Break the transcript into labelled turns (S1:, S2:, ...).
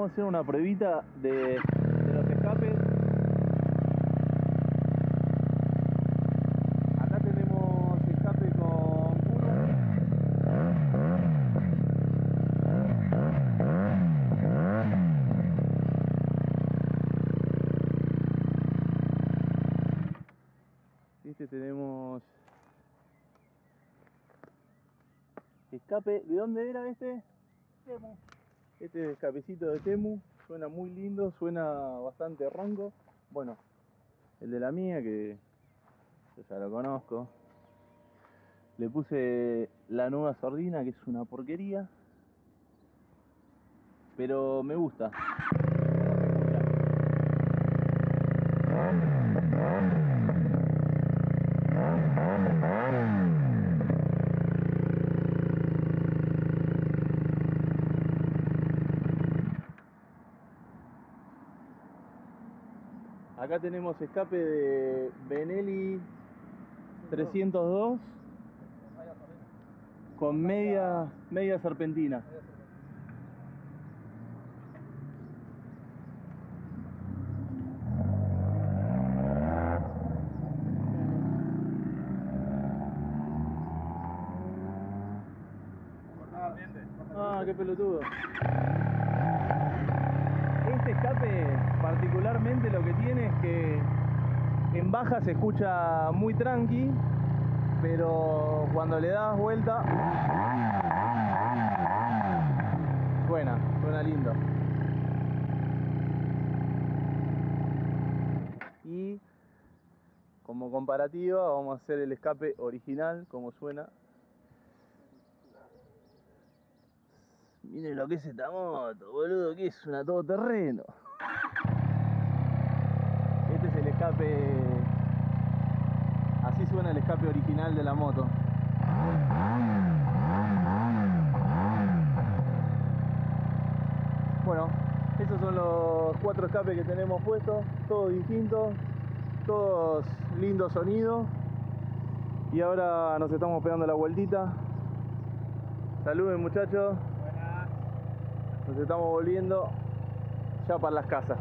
S1: vamos a hacer una pruebita de los escapes. Acá tenemos escape con puro. Tenemos escape. ¿De dónde era este?
S2: Temu.
S1: Este es escapecito de Temu. Suena muy lindo, suena bastante ronco. Bueno, el de la mía, que yo ya lo conozco. Le puse la nueva sordina, que es una porquería, pero me gusta. Acá tenemos escape de Benelli 302 con media serpentina. Ah, qué pelotudo. Este escape particularmente lo que tiene es que en baja se escucha muy tranqui, pero cuando le das vuelta suena lindo. Y como comparativa vamos a hacer el escape original, como suena. Miren lo que es esta moto, boludo, que es una todoterreno. Este es el escape, así suena el escape original de la moto. Bueno, esos son los 4 escapes que tenemos puestos, todos distintos, todos lindos sonidos. Y ahora nos estamos pegando la vueltita. Saluden, muchachos.
S2: Buenas.
S1: Nos estamos volviendo ya para las casas.